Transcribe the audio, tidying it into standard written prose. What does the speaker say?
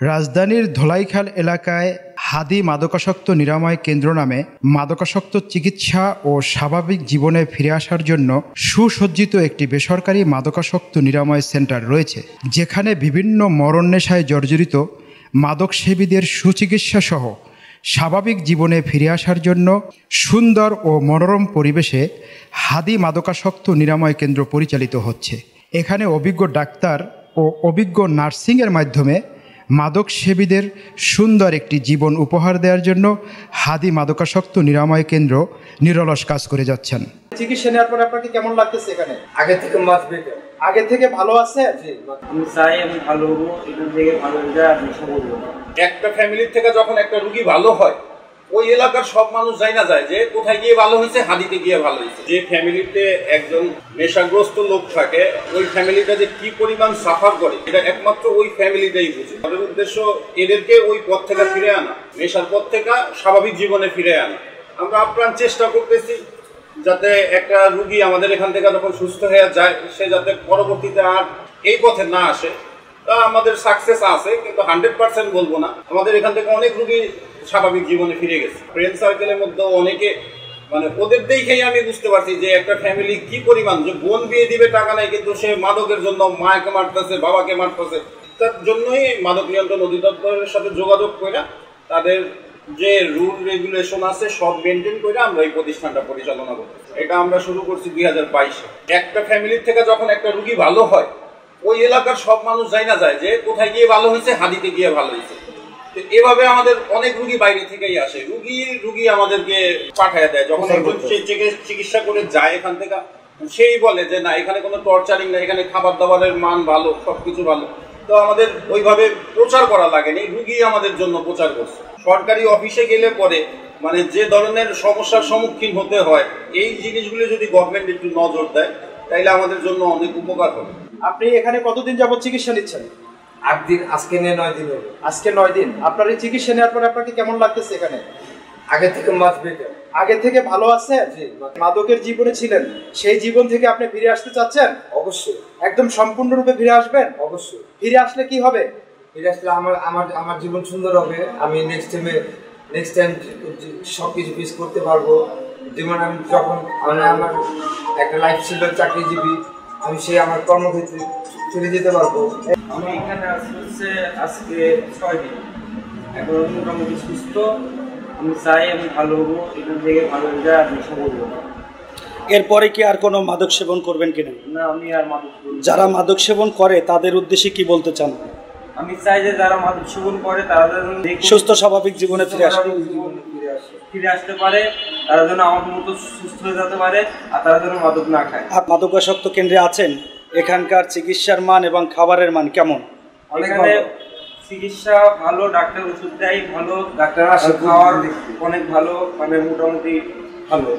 রাজধানীর ধোলাইখাল এলাকায় হাদি মাদকাসক্ত নিরাময় কেন্দ্র নামে মাদকাসক্ত চিকিৎসা ও স্বাভাবিক জীবনে ফিরে আসার জন্য সুসজ্জিত একটি বেসরকারি মাদকাসক্ত নিরাময় সেন্টার রয়েছে, যেখানে বিভিন্ন মরণ নেশায় জর্জরিত মাদকসেবীদের সুচিকিৎসা সহ স্বাভাবিক জীবনে ফিরে আসার জন্য সুন্দর ও মনোরম পরিবেশে হাদি মাদকাসক্ত নিরাময় কেন্দ্র পরিচালিত হচ্ছে। এখানে অভিজ্ঞ ডাক্তার ও অভিজ্ঞ নার্সিংয়ের মাধ্যমে মাদকসেবীদের সুন্দর একটি জীবন উপহার দেওয়ার জন্য হাদি মাদকাসক্ত নিরাময় কেন্দ্র নিরলস কাজ করে যাচ্ছেন। চিকিৎসা নেওয়ার পর আপনাকে কেমন লাগতেছে? এখানে আগে থেকে মাছ বেটার, আগে থেকে ভালো আছে? আমি চাই আমি ভালো হবো, এখান থেকে ভালো হয়ে যায় আমি সব বলবো। একটা ফ্যামিলির থেকে যখন একটা রুগী ভালো হয়, ওই এলাকার সব মানুষ যাই না যায় যে কোথায় গিয়ে ভালো হয়েছে, হাদিতে গিয়ে ভালো হয়েছে। যে ফ্যামিলিতে একজন নেশাগ্রস্ত লোক থাকে, ওই ফ্যামিলিটা যে কি পরিমাণ সাফার করে এটা একমাত্র ওই ফ্যামিলিটাই বুঝে। আমাদের উদ্দেশ্য এদেরকে ওই পথ থেকে ফিরে আনা, নেশার পথ থেকে স্বাভাবিক জীবনে ফিরে আনা। আমরা আপ্রাণ চেষ্টা করতেছি যাতে একটা রুগী আমাদের এখান থেকে যখন সুস্থ হয়ে যায়, সে যাতে পরবর্তীতে আর এই পথে না আসে। তা আমাদের সাকসেস আছে, কিন্তু 100% বলবো না। আমাদের এখান থেকে অনেক রুগী স্বাভাবিক জীবনে ফিরে গেছে। ফ্রেন্ড সার্কেলের মধ্যে অনেকে ওদের দেখেই আমি বুঝতে পারছি যে একটা ফ্যামিলি কি পরিমাণ, যে বোন বিয়ে দিবে টাকা নাই, কিন্তু সে মাদকের জন্য মাকে মারতেছে, বাবাকে মারতেছে। তার জন্যই মাদক নিয়ন্ত্রণ অধিদপ্তরের সাথে যোগাযোগ করে তাদের যে রুল রেগুলেশন আছে সব মেনটেন করে আমরা এই প্রতিষ্ঠানটা পরিচালনা করতেছি। এটা আমরা শুরু করছি 2022-এ। একটা ফ্যামিলির থেকে যখন একটা রুগী ভালো হয়, ওই এলাকার সব মানুষ যাই না যায় যে কোথায় গিয়ে ভালো হয়েছে, হাদিতে গিয়ে ভালো হয়েছে। এভাবে আমাদের অনেক রুগী বাইরে থেকেই আসে, রুগী আমাদেরকে পাঠায় দেয়। যখন একজন চিকিৎসা করে যায় এখান থেকে, সেই বলে যে না, এখানে কোনো টর্চারিং না, এখানে খাবার দাবারের মান ভালো, সবকিছু ভালো। তো আমাদের ওইভাবে প্রচার করা লাগেনি, রুগী আমাদের জন্য প্রচার করছে। সরকারি অফিসে গেলে পরে যে ধরনের সমস্যার সম্মুখীন হতে হয়, এই জিনিসগুলো যদি গভর্নমেন্ট একটু নজর দেয় তাইলে আমাদের জন্য অনেক উপকার হবে। আপনি এখানে কতদিন যাবত চিকিৎসা নিচ্ছেন? 8 দিন, আজকে নিয়ে 9 দিন হবে। আজকে 9 দিন। আপনার এই চিকিৎসা নেওয়ার পর আপনাকে কেমন লাগতেছে? এখানে আগে থেকে মাছ বেটার, আগে থেকে ভালো আছে? মাদকের জীবনে ছিলেন, সেই জীবন থেকে আপনি ফিরে আসতে চাচ্ছেন? অবশ্যই, একদম সম্পূর্ণরূপে ফিরে আসবেন? অবশ্যই। ফিরে আসলে কি হবে? ফিরে আসলে আমার জীবন সুন্দর হবে। আমি নেক্সট টাইম সবকিছু ফেস করতে পারবো। যেমন আমি যখন আমার একটা লাইফ ছিল চাকরিজীবী, আমি সেই আমার কর্মক্ষেত্রে ফিরে যেতে পারবো। আমি এখানে আসছে আজকে 6 দিন, এখন মোটামুটি সুস্থ। আমি চাই আমি ভালো হবো, এখান থেকে ভালো হয়ে যায় আমি সব বলবো। এরপরে কি আর কোনো মাদক সেবন করবেন কিনা? না, আমি আর মাদক সেবন। যারা মাদক সেবন করে তাদের উদ্দেশ্যে কি বলতে চান? আমি চাই যে যারা মাদক সেবন করে তারা যেন সুস্থ স্বাভাবিক জীবনে ফিরে আসতে পারে, তারা যেন আমাদের মতো সুস্থ হয়ে যেতে পারে, আর তারা যেন মাদক না খায়। মাদকাসক্ত কেন্দ্রে আছেন, এখানকার চিকিৎসার মান এবং খাবারের মান কেমন? এখানে চিকিৎসা ভালো, ডাক্তার ওষুধ দেয় ভালো, ডাক্তার আসে, খাওয়ার অনেক ভালো, মোটামুটি ভালো।